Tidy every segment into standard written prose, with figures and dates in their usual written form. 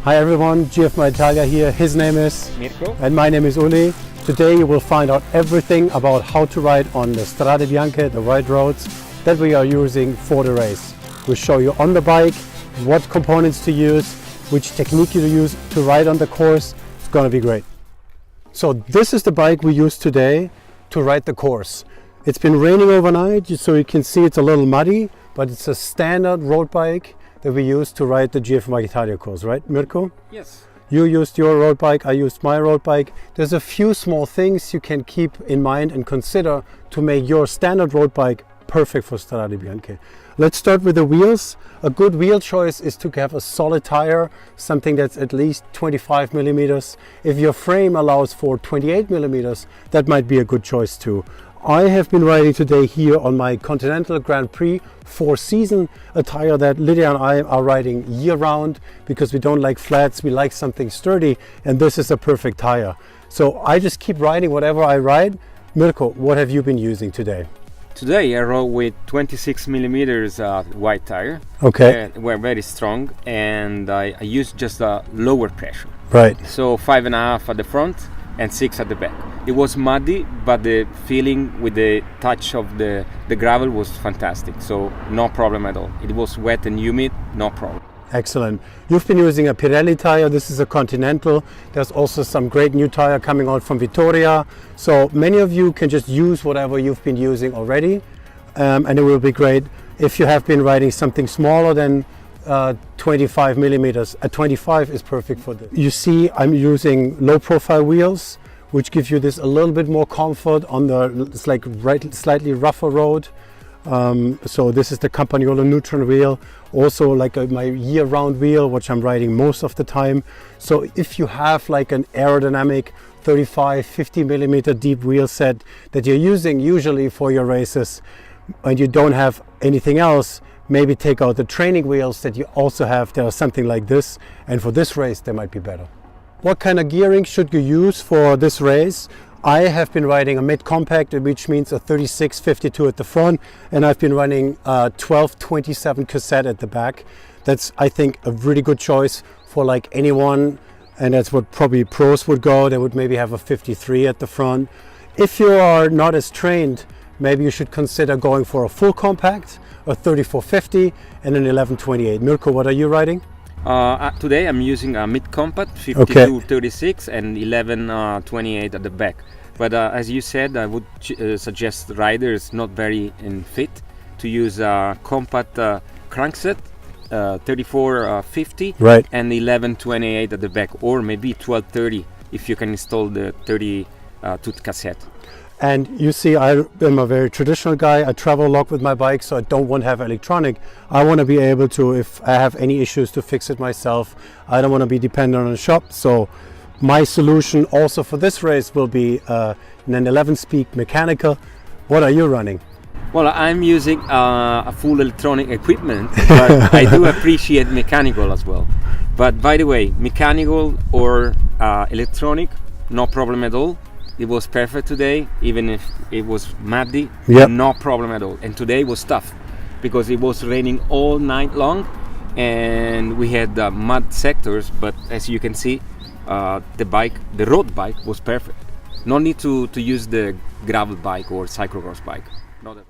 Hi everyone, GFNY Italia here. His name is Mirko. And my name is Uli. Today you will find out everything about how to ride on the Strade Bianche, the wide roads that we are using for the race. We'll show you on the bike what components to use, which technique you use to ride on the course. It's going to be great. So this is the bike we use today to ride the course. It's been raining overnight, so you can see it's a little muddy, but it's a standard road bike that we use to ride the GFNY Italia course, right, Mirko? Yes. You used your road bike, I used my road bike. There's a few small things you can keep in mind and consider to make your standard road bike perfect for Strade Bianche. Let's start with the wheels. A good wheel choice is to have a solid tire, something that's at least 25 millimeters. If your frame allows for 28 millimeters, that might be a good choice too. I have been riding today here on my Continental Grand Prix 4-season, a tire that Lydia and I are riding year-round because we don't like flats, we like something sturdy, and this is a perfect tire. So I just keep riding whatever I ride. Mirko, what have you been using today? Today I rode with 26 millimeters wide tire. Okay. We're very strong, and I used just a lower pressure. Right. So 5.5 at the front and 6 at the back. It was muddy, but the feeling with the touch of the gravel was fantastic. So no problem at all. It was wet and humid, no problem. Excellent. You've been using a Pirelli tire. This is a Continental. There's also some great new tire coming out from Vittoria. So many of you can just use whatever you've been using already, and it will be great. If you have been riding something smaller than 25 millimeters, a 25 is perfect for this. You see, I'm using low profile wheels, which gives you this a little bit more comfort on the slightly rougher road. So this is the Campagnolo Neutron wheel, also like my year-round wheel, which I'm riding most of the time. So if you have like an aerodynamic 35-50 millimeter deep wheel set that you're using usually for your races, and you don't have anything else, maybe take out the training wheels that you also have. There are something like this, and for this race they might be better. What kind of gearing should you use for this race? I have been riding a mid-compact, which means a 36-52 at the front, and I've been running a 12-27 cassette at the back. That's, I think, a really good choice for like anyone, and that's what probably pros would go. They would maybe have a 53 at the front. If you are not as trained, maybe you should consider going for a full compact, a 34-50 and an 11-28. Mirko, what are you riding? Today I'm using a mid-compact 52-36 and 11-28 at the back. But as you said, I would suggest riders not very fit to use a compact crankset 34-50 right, and 11-28 at the back, or maybe 12-30 if you can install the 32 cassette. And you see, I am a very traditional guy. I travel a lot with my bike, so I don't want to have electronic. I want to be able to, if I have any issues, to fix it myself. I don't want to be dependent on a shop. So my solution also for this race will be an 11-speed mechanical. What are you running? Well, I'm using a full electronic equipment, but I do appreciate mechanical as well. But by the way, mechanical or electronic, no problem at all. It was perfect today, even if it was muddy, yep, no problem at all. And today was tough because it was raining all night long and we had mud sectors, but as you can see, the road bike was perfect. No need to use the gravel bike or cyclocross bike.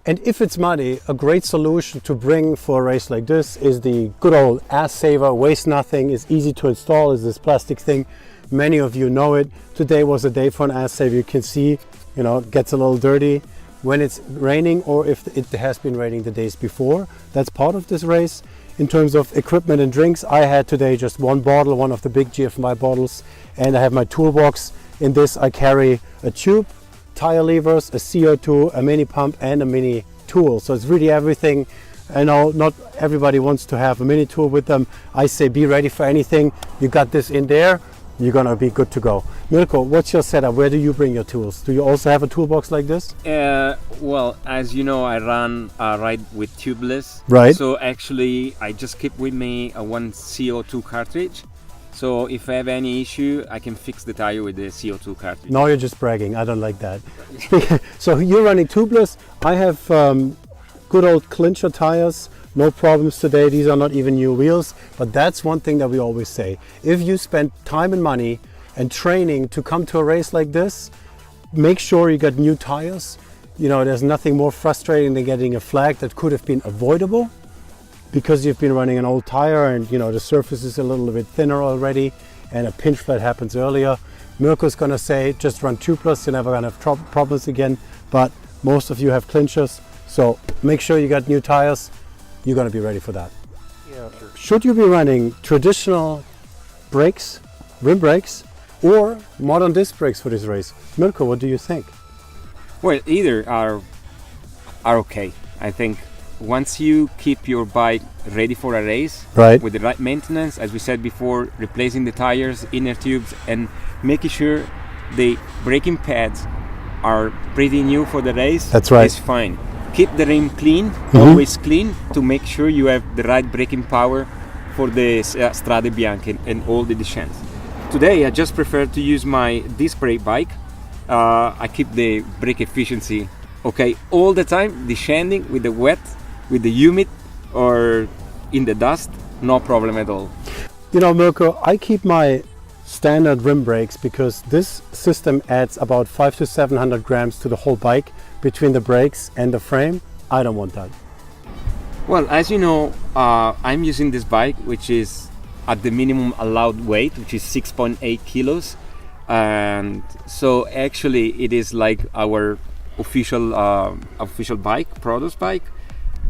And if it's muddy, a great solution to bring for a race like this is the good old ass saver, weighs nothing, is easy to install, is this plastic thing. Many of you know it. Today was a day for an ass saver. You can see, it gets a little dirty when it's raining, or if it has been raining the days before. That's part of this race. In terms of equipment and drinks, I had today just one bottle, one of the big GFNY bottles, and I have my toolbox. In this I carry a tube, tire levers, a CO2, a mini pump, and a mini tool. So it's really everything. I know not everybody wants to have a mini tool with them. I say be ready for anything. You got this in there, you're gonna be good to go. Mirko, what's your setup? Where do you bring your tools? Do you also have a toolbox like this? Well, as you know, I ride with tubeless. Right. So actually, I just keep with me one CO2 cartridge. So if I have any issue, I can fix the tire with the CO2 cartridge. No, you're just bragging. I don't like that. So you're running tubeless. I have good old clincher tires no problems today. These are not even new wheels, but that's one thing that we always say. If you spend time and money and training to come to a race like this, make sure you got new tires. You know, there's nothing more frustrating than getting a flag that could have been avoidable because you've been running an old tire and, you know, the surface is a little bit thinner already and a pinch flat happens earlier. Mirko's gonna say, just run 2+, you're never gonna have problems again, but most of you have clinchers, so make sure you got new tires. You're gonna be ready for that. Yeah, sure. Should you be running traditional brakes, rim brakes, or modern disc brakes for this race? Mirko, what do you think? Well, either are okay. I think once you keep your bike ready for a race, Right. with the right maintenance, as we said before, replacing the tires, inner tubes, and making sure the braking pads are pretty new for the race, That's right. is fine. Keep the rim clean, always clean, to make sure you have the right braking power for the Strade Bianche and all the descents. Today I just prefer to use my disc brake bike. I keep the brake efficiency okay all the time, descending with the wet, with the humid, or in the dust, no problem at all. You know, Mirko, I keep my standard rim brakes because this system adds about 500 to 700 grams to the whole bike between the brakes and the frame. I don't want that. Well, as you know, I'm using this bike, which is at the minimum allowed weight, which is 6.8 kilos. And so actually it is like our official bike, product bike.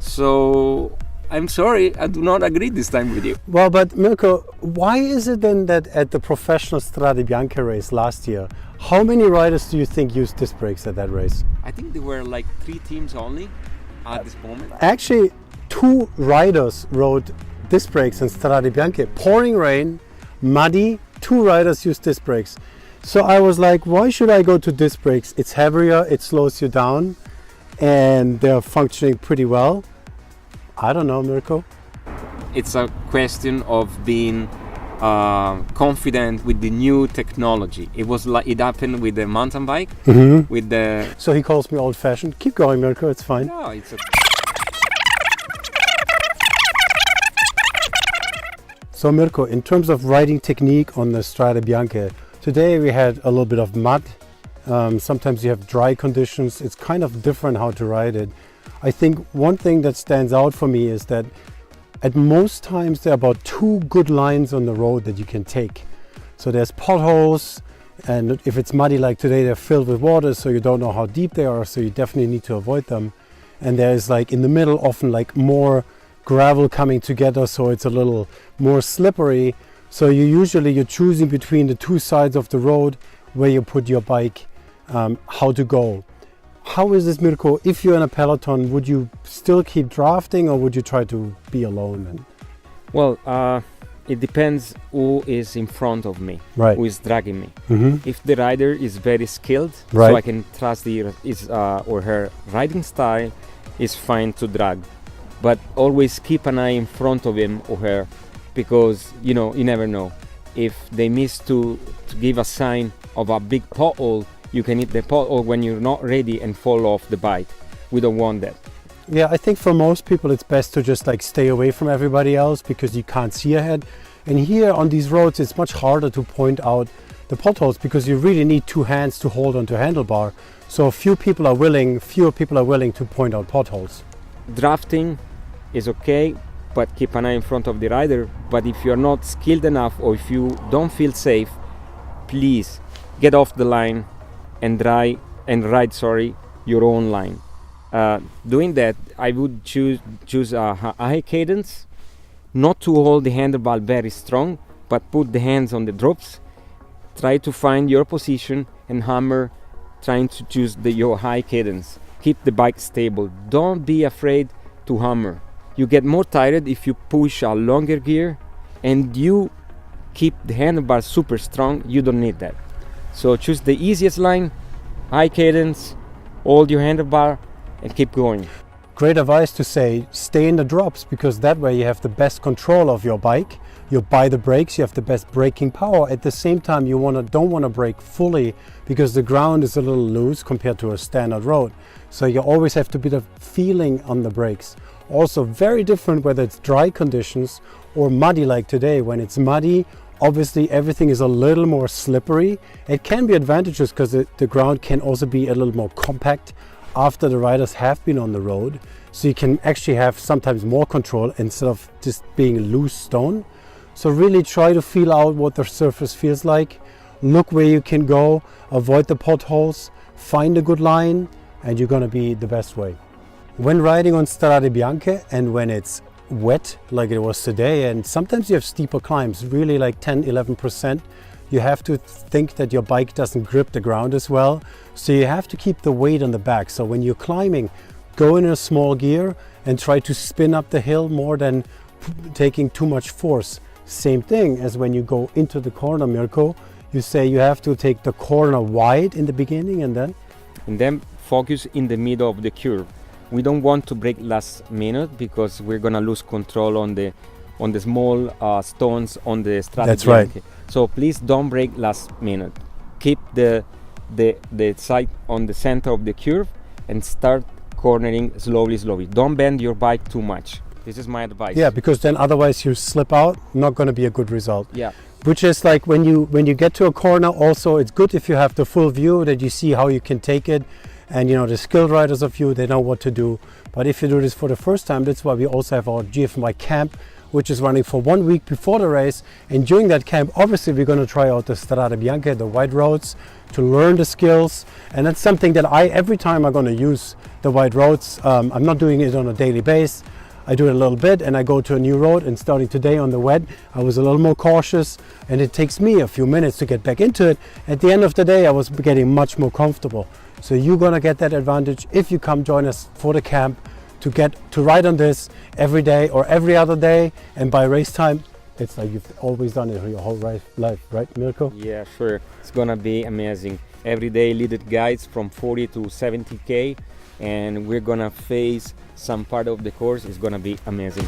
So I'm sorry, I do not agree this time with you. Well, but Mirko, why is it then that at the professional Strade Bianche race last year, how many riders do you think used disc brakes at that race? I think there were like 3 teams only at this moment. Actually, 2 riders rode disc brakes in Strade Bianche. Pouring rain, muddy, 2 riders used disc brakes. So I was like, why should I go to disc brakes? It's heavier, it slows you down, and they're functioning pretty well. I don't know, Mirko. It's a question of being confident with the new technology. It was like it happened with the mountain bike, with the. So he calls me old-fashioned. Keep going, Mirko, it's fine. No, it's. So Mirko, in terms of riding technique on the Strade Bianche, today we had a little bit of mud. Sometimes you have dry conditions. It's kind of different how to ride it. I think one thing that stands out for me is that at most times there are about 2 good lines on the road that you can take. So there's potholes, and if it's muddy like today, they're filled with water, so you don't know how deep they are, so you definitely need to avoid them. And there's like in the middle often like more gravel coming together, so it's a little more slippery. So you're choosing between the 2 sides of the road where you put your bike, how to go. How is this, Mirko? If you're in a peloton, would you still keep drafting or would you try to be alone? Well, it depends who is in front of me, Right. who is dragging me. Mm-hmm. If the rider is very skilled, Right. so I can trust his or her riding style, is fine to drag. But always keep an eye in front of him or her, because you never know. If they miss to give a sign of a big pothole, you can hit the pothole when you're not ready and fall off the bike. We don't want that. Yeah, I think for most people it's best to just like stay away from everybody else because you can't see ahead. And here on these roads it's much harder to point out the potholes because you really need 2 hands to hold onto a handlebar. So fewer people are willing to point out potholes. Drafting is okay, but keep an eye in front of the rider. But if you're not skilled enough or if you don't feel safe, please get off the line and ride your own line. Doing that, I would choose a high cadence, not to hold the handlebar very strong, but put the hands on the drops. Try to find your position and hammer, trying to choose your high cadence. Keep the bike stable. Don't be afraid to hammer. You get more tired if you push a longer gear and you keep the handlebar super strong. You don't need that. So choose the easiest line, high cadence, hold your handlebar and keep going. Great advice to say stay in the drops because that way you have the best control of your bike. You buy the brakes, you have the best braking power. At the same time, you don't want to brake fully because the ground is a little loose compared to a standard road. So you always have to be the feeling on the brakes. Also very different whether it's dry conditions or muddy like today. When it's muddy, obviously everything is a little more slippery. It can be advantageous because the ground can also be a little more compact after the riders have been on the road. So you can actually have sometimes more control instead of just being a loose stone. So really try to feel out what the surface feels like. Look where you can go, avoid the potholes, find a good line, and you're going to be the best way. When riding on Strade Bianche and when it's wet like it was today, and sometimes you have steeper climbs, really like 10-11%, you have to think that your bike doesn't grip the ground as well. So you have to keep the weight on the back. So when you're climbing, go in a small gear and try to spin up the hill more than taking too much force. Same thing as when you go into the corner, Mirko. You say you have to take the corner wide in the beginning and then focus in the middle of the curve. We don't want to break last minute because we're gonna lose control on the small stones on the Strade That's Bianche. right. So please don't break last minute. Keep the side on the center of the curve and start cornering slowly. Don't bend your bike too much. This is my advice. yeah, because then otherwise you slip out, not going to be a good result. Yeah. Which is like when you get to a corner, also it's good if you have the full view, that you see how you can take it. And you know, the skilled riders of you, they know what to do. But if you do this for the first time, that's why we also have our GFNY camp, which is running for 1 week before the race. And during that camp, obviously we're going to try out the Strade Bianche, the white roads, to learn the skills. And that's something that every time I'm going to use the white roads. I'm not doing it on a daily basis. I do it a little bit and I go to a new road, and starting today on the wet, I was a little more cautious, and it takes me a few minutes to get back into it. At the end of the day, I was getting much more comfortable. So you're going to get that advantage if you come join us for the camp to ride on this every day or every other day. And by race time, it's like you've always done it your whole life, right, Mirko? Yeah, sure. It's gonna be amazing. Every day leaded guides from 40 to 70K, and we're gonna face some part of the course. It's gonna be amazing.